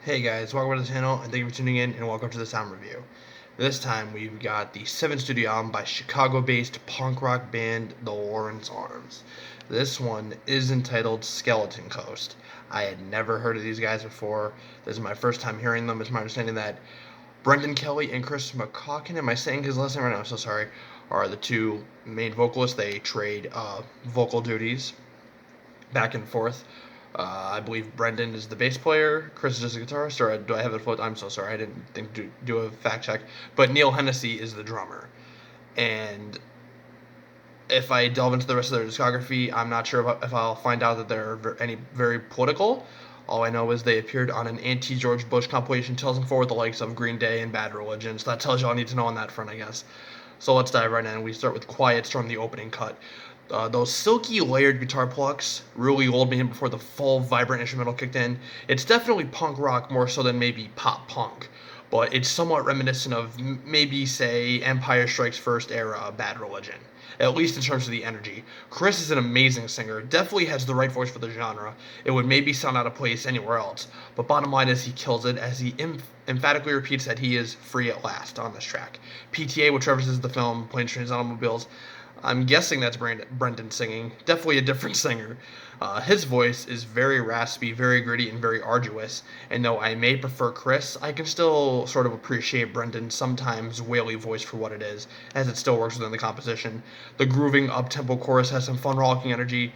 Hey guys, welcome to the channel and thank you for tuning in and welcome to the sound review. This time we've got the 7th studio album by Chicago-based punk rock band The Lawrence Arms. This one is entitled Skeleton Coast. I had never heard of these guys before. This is my first time hearing them. It's my understanding that Brendan Kelly and Chris McCaulkin, am I saying his last name right now? I'm so sorry, are the two main vocalists. They trade vocal duties back and forth. I believe Brendan is the bass player, Chris is just a guitarist, or do I have it flipped? I'm so sorry, I didn't think to do a fact check. But Neil Hennessy is the drummer. And if I delve into the rest of their discography, I'm not sure if I'll find out that they're any very political. All I know is they appeared on an anti-George Bush compilation 2004 with the likes of Green Day and Bad Religion, so that tells you all I need to know on that front, I guess. So let's dive right in. We start with Quiet Storm, the opening cut. Those silky layered guitar plucks really lulled me in before the full vibrant instrumental kicked in. It's definitely punk rock more so than maybe pop punk, but it's somewhat reminiscent of maybe, say, Empire Strikes First era Bad Religion, at least in terms of the energy. Chris is an amazing singer, definitely has the right voice for the genre. It would maybe sound out of place anywhere else, but bottom line is he kills it as he emphatically repeats that he is free at last on this track. PTA, which references the film Planes, Trains, and Automobiles, I'm guessing that's Brendan singing. Definitely a different singer. His voice is very raspy, very gritty, and very arduous. And though I may prefer Chris, I can still sort of appreciate Brendan's sometimes waily voice for what it is, as it still works within the composition. The grooving up-tempo chorus has some fun rocking energy.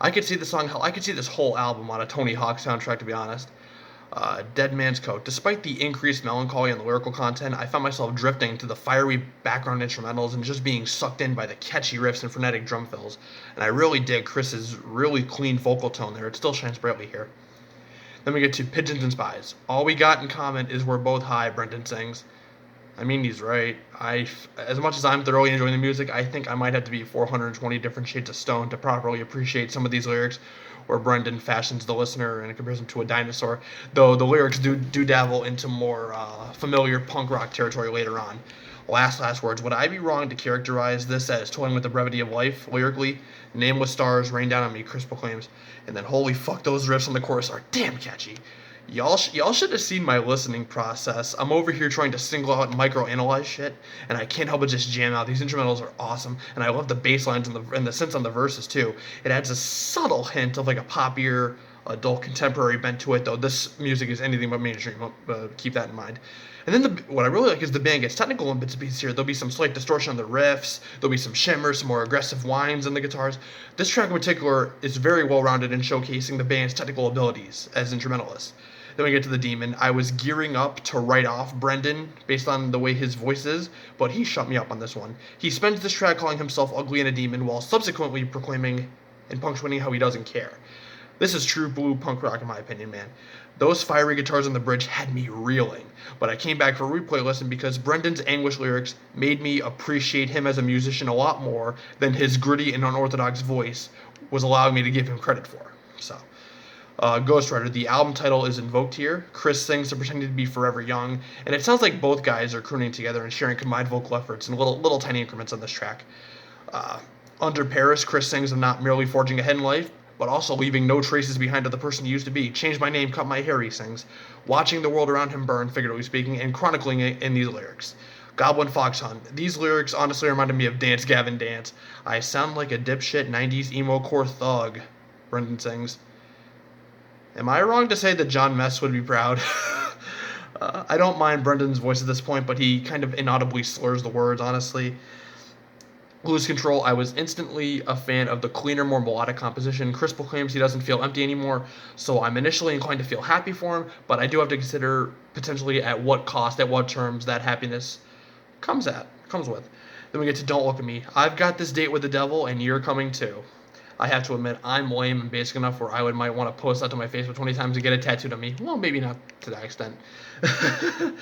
I could see the song. I could see this whole album on a Tony Hawk soundtrack, to be honest. Dead Man's Coat. Despite the increased melancholy and the lyrical content, I found myself drifting to the fiery background instrumentals and just being sucked in by the catchy riffs and frenetic drum fills. And I really dig Chris's really clean vocal tone there. It still shines brightly here. Then we get to Pigeons and Spies. All we got in common is we're both high, Brendan sings. I mean, he's right. As much as I'm thoroughly enjoying the music, I think I might have to be 420 different shades of stone to properly appreciate some of these lyrics, where Brendan fashions the listener in comparison to a dinosaur. Though the lyrics do dabble into more familiar punk rock territory later on. Last words. Would I be wrong to characterize this as toying with the brevity of life lyrically? Nameless stars rain down on me, Chris proclaims, and then holy fuck, those riffs on the chorus are damn catchy. Y'all should have seen my listening process. I'm over here trying to single out and micro-analyze shit, and I can't help but just jam out. These instrumentals are awesome, and I love the bass lines and the synths on the verses too. It adds a subtle hint of like a poppier, adult contemporary bent to it, though this music is anything but mainstream. Keep that in mind. And then what I really like is the band gets technical in bits and pieces here. There'll be some slight distortion on the riffs. There'll be some shimmers, some more aggressive whines on the guitars. This track in particular is very well rounded in showcasing the band's technical abilities as instrumentalists. Then we get to the Demon. I was gearing up to write off Brendan based on the way his voice is, but he shut me up on this one. He spends this track calling himself ugly and a demon while subsequently proclaiming and punctuating how he doesn't care. This is true blue punk rock in my opinion, man. Those fiery guitars on the bridge had me reeling, but I came back for a replay listen because Brendan's anguish lyrics made me appreciate him as a musician a lot more than his gritty and unorthodox voice was allowing me to give him credit for. So, Ghost Rider. The album title is invoked here. Chris sings to Pretending to Be Forever Young, and it sounds like both guys are crooning together and sharing combined vocal efforts in little tiny increments on this track. Under Paris, Chris sings of not merely forging ahead in life, but also leaving no traces behind of the person he used to be. Changed my name, cut my hair, he sings, watching the world around him burn, figuratively speaking, and chronicling it in these lyrics. Goblin Foxhunt. These lyrics honestly reminded me of Dance Gavin Dance. I sound like a dipshit 90s emo core thug, Brendan sings. Am I wrong to say that John Mess would be proud? I don't mind Brendan's voice at this point, but he kind of inaudibly slurs the words, honestly. Lose Control, I was instantly a fan of the cleaner, more melodic composition. Chris proclaims he doesn't feel empty anymore, so I'm initially inclined to feel happy for him, but I do have to consider potentially at what cost, at what terms that happiness comes with. Then we get to Don't Look at Me. I've got this date with the devil, and you're coming too. I have to admit, I'm lame and basic enough where might want to post that to my Facebook 20 times and get it tattooed on me. Well, maybe not to that extent. I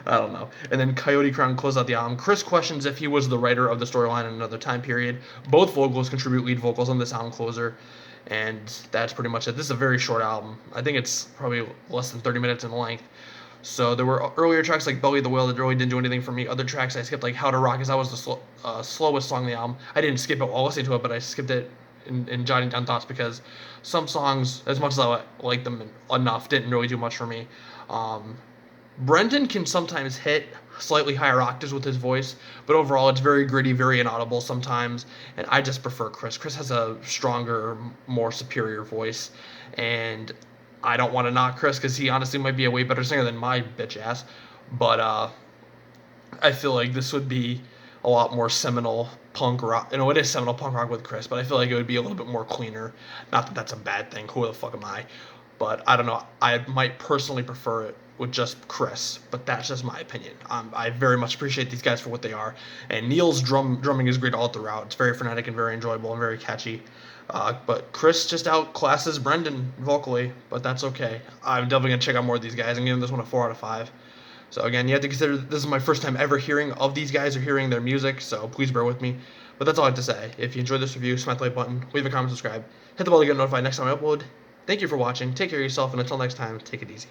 don't know. And then Coyote Crown closed out the album. Chris questions if he was the writer of the storyline in another time period. Both vocals contribute lead vocals on this album closer. And that's pretty much it. This is a very short album. I think it's probably less than 30 minutes in length. So there were earlier tracks like Belly of the Whale that really didn't do anything for me. Other tracks I skipped, like How to Rock, as that was the slowest song on the album. I didn't skip it while listening to it, but I skipped it and jotting down thoughts, because some songs, as much as I like them enough, didn't really do much for me. Um, Brendan can sometimes hit slightly higher octaves with his voice, but overall it's very gritty, very inaudible sometimes, and I just prefer Chris. Chris has a stronger, more superior voice, and I don't want to knock Chris because he honestly might be a way better singer than my bitch ass, but I feel like this would be a lot more seminal punk rock. You know, it is seminal punk rock with Chris, but I feel like it would be a little bit more cleaner. Not that that's a bad thing. Who the fuck am I? But I don't know. I might personally prefer it with just Chris, but that's just my opinion. I very much appreciate these guys for what they are, and Neil's drumming is great all throughout. It's very frenetic and very enjoyable and very catchy. But Chris just outclasses Brendan vocally, but that's okay. I'm definitely gonna check out more of these guys. I'm giving this one a 4 out of 5. So again, you have to consider this is my first time ever hearing of these guys or hearing their music, so please bear with me. But that's all I have to say. If you enjoyed this review, smash the like button, leave a comment, subscribe, hit the bell to get notified next time I upload. Thank you for watching, take care of yourself, and until next time, take it easy.